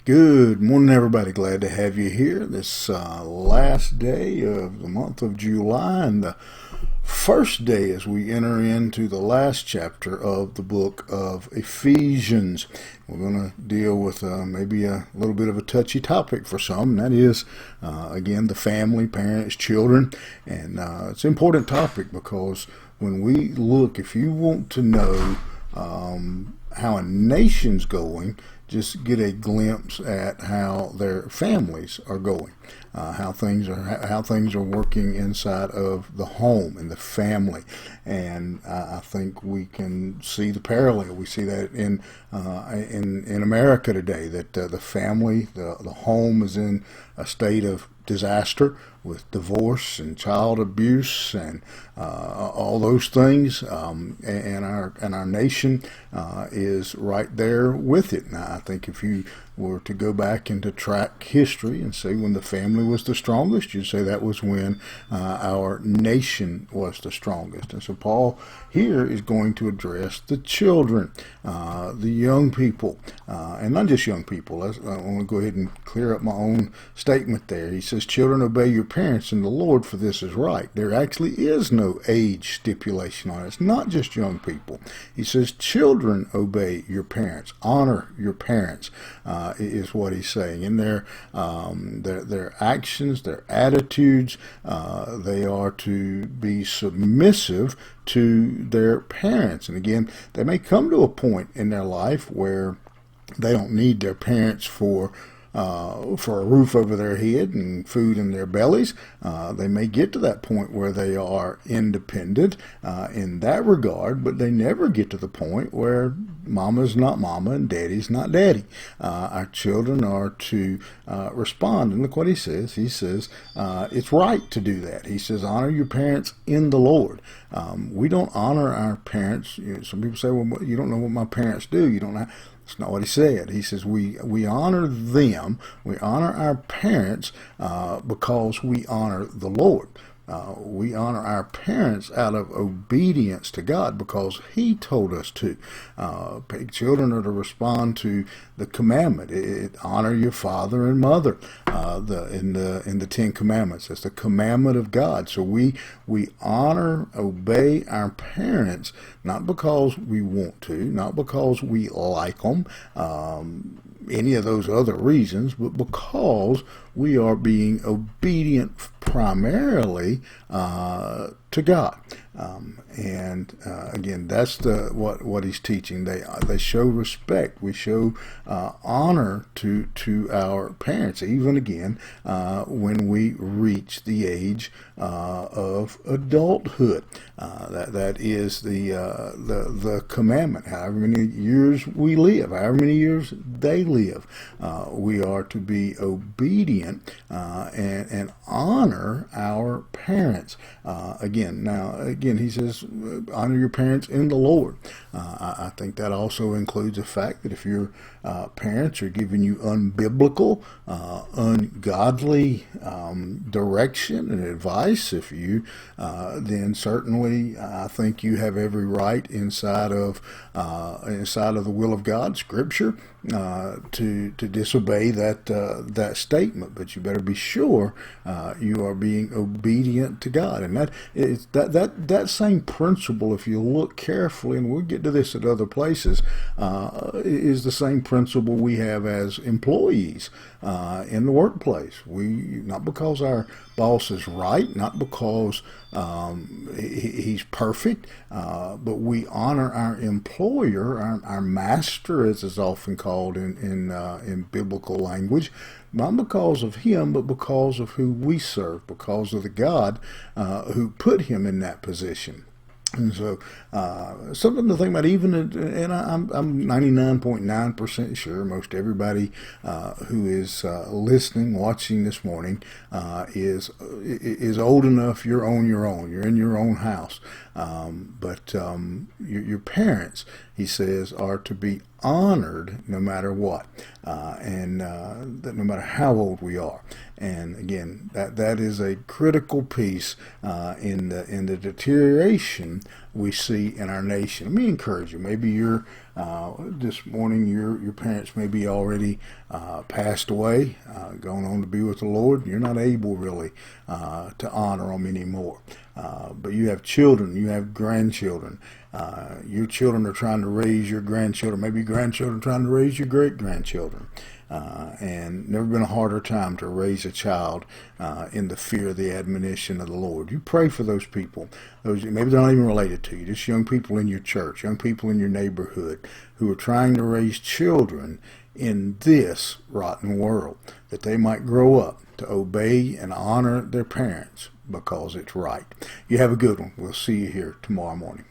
Good morning, everybody. Glad to have you here this last day of the month of July and the first day as we enter into the last chapter of the book of Ephesians. We're going to deal with maybe a little bit of a touchy topic for some, and that is, again, the family, parents, children. And it's an important topic because when we look, if you want to know how a nation's going, just get a glimpse at how their families are going, how things are working inside of the home and the family, and I think we can see the parallel. We see that in America today, that the family, the home is in a state of disaster with divorce and child abuse and all those things, and our nation is right there with it. Now, I think if you were to go back and to track history and say when the family was the strongest, you'd say that was when our nation was the strongest. And so Paul here is going to address the children, the young people, and not just young people. I want to go ahead and clear up my own statement there. He says, "Children, obey your parents in the Lord, for this is right." There actually is no age stipulation on it. It's not just young people. He says, "Children, obey your parents. Honor your parents," is what he's saying. In their actions, their attitudes, they are to be submissive to their parents. And again, they may come to a point in their life where they don't need their parents for a roof over their head and food in their bellies. They may get to that point where they are independent in that regard, but they never get to the point where mama's not mama and daddy's not daddy. Our children are to respond. And look what he says. He says it's right to do that. He says, honor your parents in the Lord. We don't honor our parents. Some people say, well, you don't know what my parents do. You don't know. That's not what he said. He says we honor them, we honor our parents because we honor the Lord. We honor our parents out of obedience to God because He told us to. Children are to respond to the commandment. Honor your father and mother. In the Ten Commandments, that's the commandment of God. So we honor, obey our parents not because we want to, not because we like them. Any of those other reasons, but because we are being obedient primarily to God. Again, that's what he's teaching. They show respect. We show honor to our parents, even again when we reach the age of adulthood. That is the commandment. However many years we live, however many years they live, we are to be obedient and honor our parents. Again, he says, honor your parents in the Lord. I think that also includes the fact that if your parents are giving you unbiblical, ungodly direction and advice, then certainly I think you have every right inside of the will of God, Scripture, to disobey that statement. But you better be sure you are being obedient to God, and that same principle, if you look carefully, and we'll get to this at other places, is the same principle we have as employees in the workplace. Not because our boss is right, not because he's perfect, but we honor our employer, our master, as is often called in biblical language, not because of him, but because of who we serve, because of the God who put him in that position. And so, something to think about, even, and I'm 99.9% sure most everybody who is listening, watching this morning, is old enough. You're on your own. You're in your own house. But your parents, he says, are to be honored no matter what, and that no matter how old we are. And again, that is a critical piece in the deterioration we see in our nation. Let me encourage you. Maybe you're this morning, your parents may be already passed away, gone on to be with the Lord. You're not able really to honor them anymore. But you have children, you have grandchildren. Your children are trying to raise your grandchildren. Maybe your grandchildren are trying to raise your great grandchildren. And never been a harder time to raise a child in the fear of the admonition of the Lord. You pray for those people. Those maybe they're not even related to you. Just young people in your church, young people in your neighborhood who are trying to raise children in this rotten world, that they might grow up to obey and honor their parents because it's right. You have a good one. We'll see you here tomorrow morning.